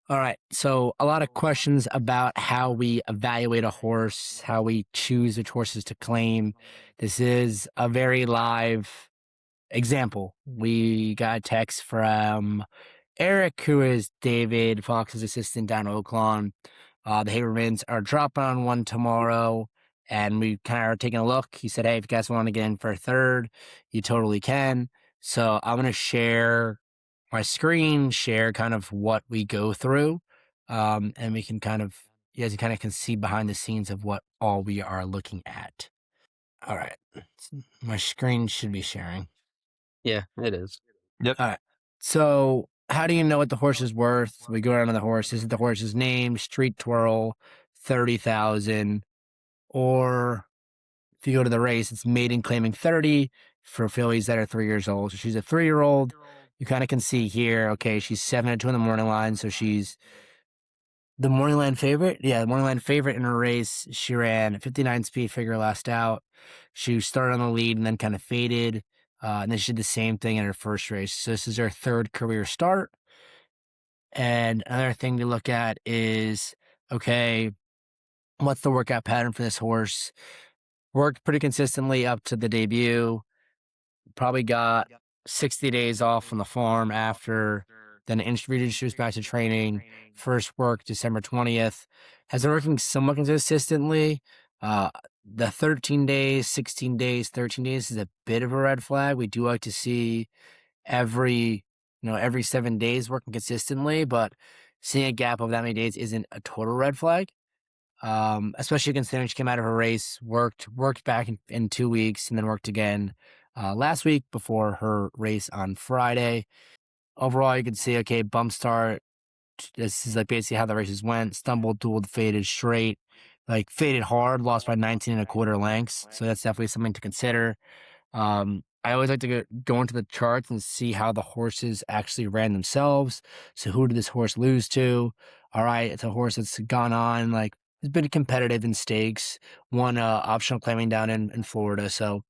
All right. So, a lot of questions about how we evaluate a horse, how we choose which horses to claim. This is a very live example. We got a text from Eric, who is David Fox's assistant down in Oaklawn. The Habermans are dropping on one tomorrow, and we kind of are taking a look. He said, "Hey, if you guys want to get in for a third, you totally can." So I'm going to share my screen, share kind of what we go through, and we can kind of, you guys kind of can see behind the scenes of what all we are looking at. All right, my screen should be sharing. Yeah, it is. Yep. All right. So, how do you know what the horse is worth? We go around on the horse. Is it the horse's name, street twirl, 30,000? Or if you go to the race, it's maiden claiming 30 for fillies that are 3 years old. So she's a 3 year old. You kind of can see here, okay, she's 7-2 in the morning line. So she's the morning line favorite. Yeah, the morning line favorite in her race. She ran a 59 speed figure last out. She started on the lead and then kind of faded. And then she did the same thing in her first race. So this is her third career start. And another thing to look at is, okay, what's the workout pattern for this horse? Worked pretty consistently up to the debut. Probably got 60 days off from the farm after, then reintroduced back to training. First work December 20th. Has been working somewhat consistently. Uh, the 13 days, 16 days, 13 days is a bit of a red flag. We do like to see every 7 days working consistently, but seeing a gap of that many days isn't a total red flag. Especially considering she came out of her race, worked back in 2 weeks, and then worked again last week before her race on Friday. Overall, you can see, okay, bump start. This is like basically how the races went. Stumbled, dueled, faded, straight, like faded hard, lost by 19 1/4 lengths. So that's definitely something to consider. I always like to go into the charts and see how the horses actually ran themselves. So who did this horse lose to? All right, it's a horse that's gone on, like, it's been competitive in stakes, won optional claiming down in Florida. So,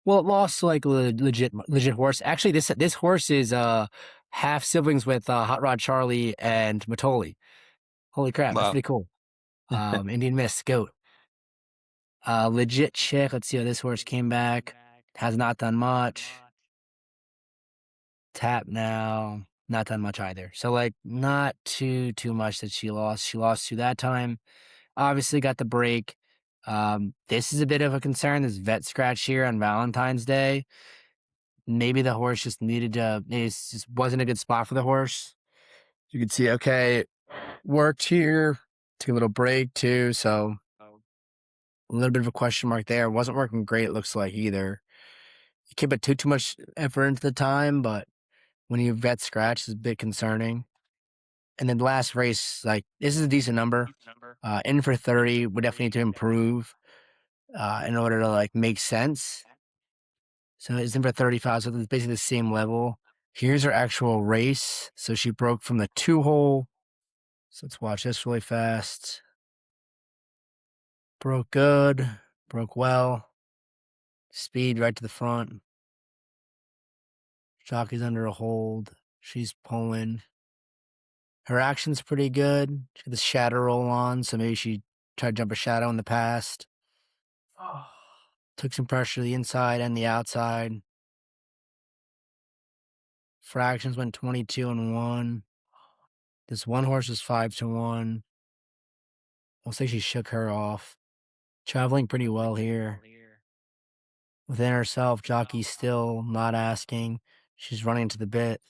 well, it lost to like legit horse. Actually, this horse is half siblings with Hot Rod Charlie and Matoli. Holy crap, that's Wow. pretty cool. Indian Miss Goat. Legit chick. Let's see how this horse came back. Has not done much. Tap now. Not done much either. So like not too much that she lost. She lost to that time. Obviously got the break. This is a bit of a concern. This vet scratch here on Valentine's Day. Maybe the horse just needed to. Maybe it just wasn't a good spot for the horse. You can see, okay, worked here. Took a little break too. So a little bit of a question mark there. Wasn't working great. Looks like either. You can't put too much effort into the time, but when you vet scratch, is a bit concerning. And then the last race, like, this is a decent number. In for 30 would definitely need to improve in order to like make sense. So it's in for 35, so it's basically the same level. Here's her actual race. So she broke from the 2 hole. So let's watch this really fast. Broke good, broke well. Speed right to the front. Jockey's under a hold. She's pulling. Her action's pretty good. She got the shadow roll on, so maybe she tried to jump a shadow in the past. Took some pressure to the inside and the outside. Fractions went 22-1. This one horse is 5-1. We'll say she shook her off. Traveling pretty well here. Within herself, jockey's still not asking. She's running to the bit.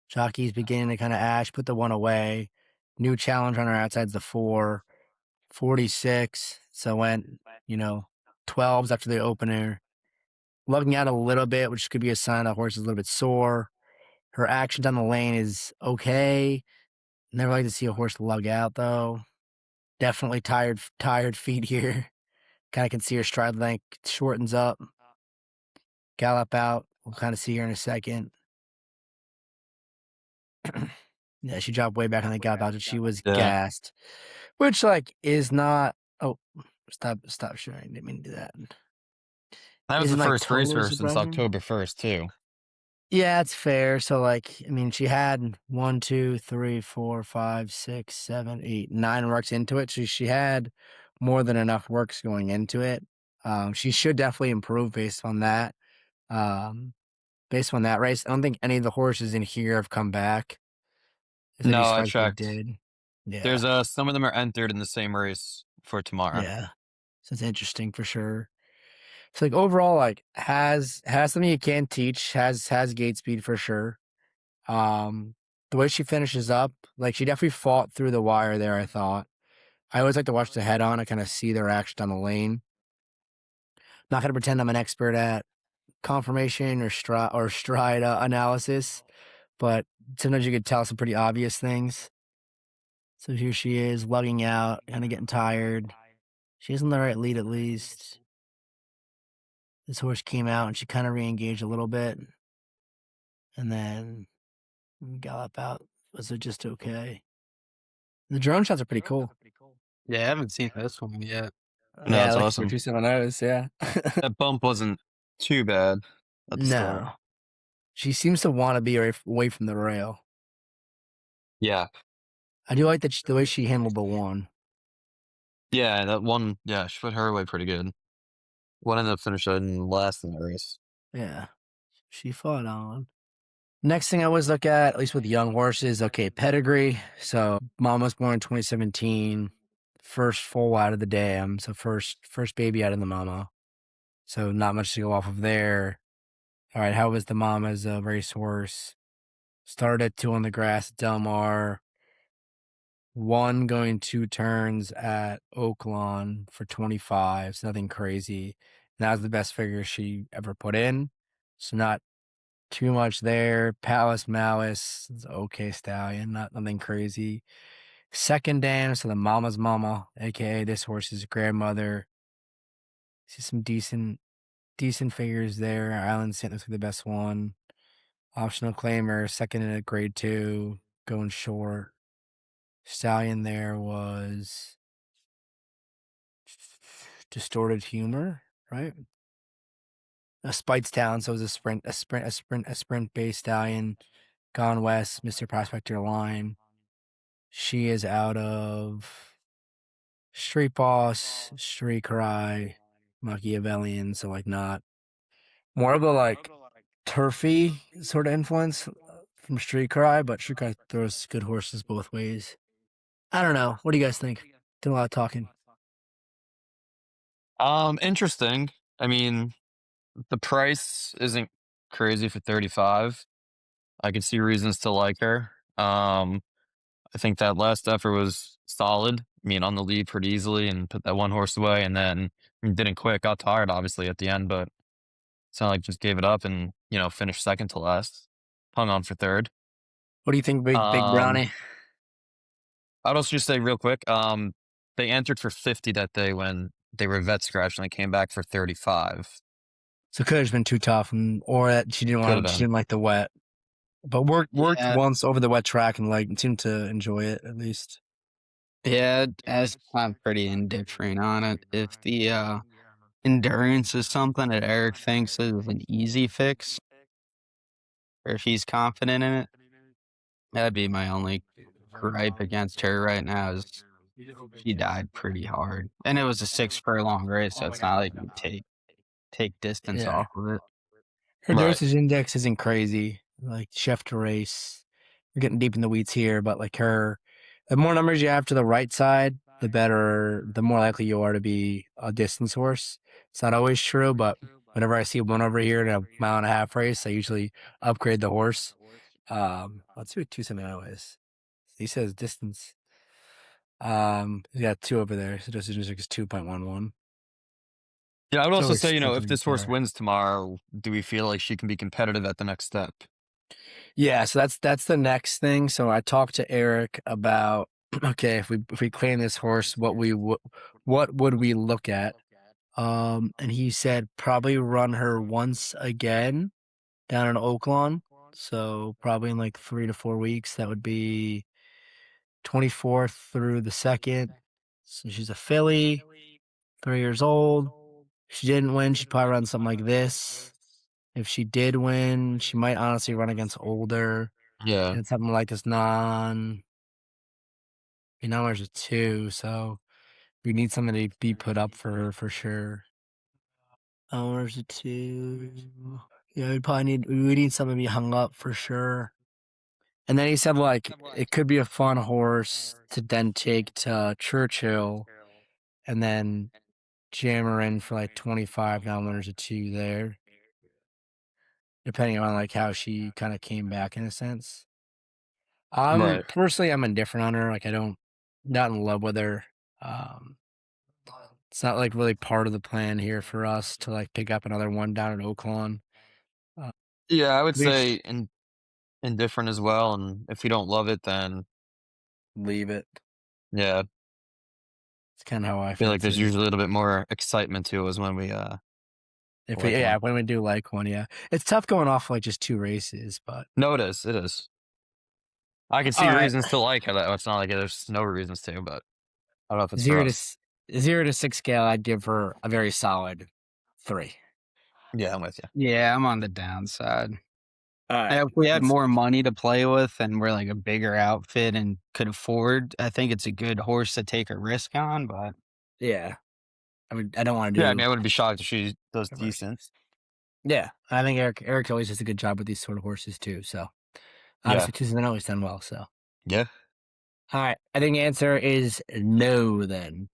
Jockey's beginning to kind of ash, put the one away. New challenge on her outside's the 4. 46. So went, 12s after the opener. Lugging out a little bit, which could be a sign the horse is a little bit sore. Her action down the lane is okay. Never like to see a horse lug out though. Definitely tired feet here. Kind of can see her stride length shortens up. Gallop out. We'll kind of see her in a second. Yeah, she dropped way back on the gallop out, and she was Yeah. gassed, which like is not. Oh, stop sharing. Didn't mean to do that. That was the Isn't like first totally racehorse since surprising. October 1st, too. Yeah, it's fair. So, like, I mean, she had one, two, three, four, five, six, seven, eight, 9 works into it. So she had more than enough works going into it. She should definitely improve based on that. Um, Based on that race, I don't think any of the horses in here have come back. As I No, just I felt like they checked. did. Yeah, There's some of them are entered in the same race for tomorrow. yeah. So it's interesting for sure. So like overall, like has something you can teach. Has gate speed for sure. The way she finishes up, like she definitely fought through the wire there. I thought. I always like to watch the head on. I kind of see their action on the lane. Not gonna pretend I'm an expert at confirmation or stride analysis, but sometimes you could tell some pretty obvious things. So here she is, lugging out, kind of getting tired. She's in the right lead at least. This horse came out and she kind of re-engaged a little bit, and then gallop out. Was it just okay? The drone shots are pretty cool. Yeah, I haven't seen this one yet. No, Yeah, it's like for awesome. 2 7 yeah. That bump wasn't too bad at the start. No, she seems to want to be away from the rail. Yeah. I do like the way she handled the one. Yeah, that one, yeah, she put her away pretty good. One ended up finishing last in the race. Yeah, she fought on. Next thing I always look at least with young horses, okay, pedigree. So mom was born in 2017, first foal out of the dam, so first baby out of the mama. So not much to go off of there. All right, how was the mom as a racehorse? Started at 2 on the grass at Del Mar, one going 2 turns at Oaklawn for 25. So nothing crazy. And that was the best figure she ever put in. So not too much there. Palace Malice is okay stallion, not nothing crazy. Second dam, so the mama's mama, aka this horse's grandmother. See some decent figures there. Island Saint looks like the best one. Optional claimer, second in a grade 2, going short. Stallion there was distorted humor, right? A Spitestown, so it was a sprint based stallion. Gone West, Mr. Prospector line. She is out of Street Boss, Street Cry, Machiavellian, so like not more of a like turfy sort of influence from Street Cry, but Street Cry throws good horses both ways. I don't know. What do you guys think? Did a lot of talking. Interesting. I mean, the price isn't crazy for 35. I could see reasons to like her. I think that last effort was solid. I mean, on the lead pretty easily and put that one horse away, and then didn't quit. Got tired, obviously, at the end, but it's not like just gave it up and finished second to last. Hung on for third. What do you think, Big Um, Brownie? I'd also just say real quick, they entered for 50 that day when they were vet scratch and they came back for 35. So it could have been too tough, or that Could have she been. didn't like the wet, but worked Yeah, once over the wet track and like seemed to enjoy it at least. Yeah, as I'm pretty indifferent on it. If the endurance is something that Eric thinks is an easy fix, or if he's confident in it, that'd be my only gripe against her right now. Is she died pretty hard, and it was a 6 furlong race, so it's not like you take distance Yeah. off of it. Her right. dosage index isn't crazy. Like chef to race. We're getting deep in the weeds here, but like the more numbers you have to the right side, the more likely you are to be a distance horse. It's not always true, but whenever I see one over here in a mile and a half race, I usually upgrade the horse. Let's see what 270 is. He says distance. He's got two over there. So dosage index is 2.11. Yeah, I would So also we're say, still if pretty this horse far. wins tomorrow, do we feel like she can be competitive at the next step? Yeah, so that's the next thing. So I talked to Eric about okay, if we claim this horse, what would we look at? And he said probably run her once again down in Oaklawn. So probably in like 3 to 4 weeks. That would be 24th through the 2nd. So she's a filly, 3 years old. If she didn't win, she'd probably run something like this. if she did win, she might honestly run against older Yeah. and something like this numbers a 2, so we need something to be put up for her for sure. Hours a 2. Yeah, we need something to be hung up for sure. And then he said, like, it could be a fun horse to then take to Churchill and then jam her in for like 25 winners a 2 there, depending on like how she kind of came back in a sense. Right. Personally, I'm indifferent on her. Like, not in love with her. It's not like really part of the plan here for us to like pick up another one down at Oaklawn. Uh, Yeah, I would we sh- say indifferent as well, and if you don't love it, then leave it. yeah, It's kind of how I I feel feel like there's too. usually a little bit more excitement to it is when we like one. When we do like one, yeah, it's tough going off like just 2 races, but No, it is. It is. I can see all right, reasons to like her. Though. It's not like there's no reasons to, but I don't know if it's for zero to us. 0 to 6 scale, I'd give her a very solid 3. Yeah, I'm with you. Yeah, I'm on the downside. All right, If we had let's, more money to play with and we're like a bigger outfit and could afford, I think it's a good horse to take a risk on, but yeah. I don't want to Yeah, I do mean, I wouldn't be shocked if she does decent. versus. Yeah, I think Eric always does a good job with these sort of horses too. So Yeah. obviously, Tuesday always done well. So Yeah. all right, I think the answer is no. Then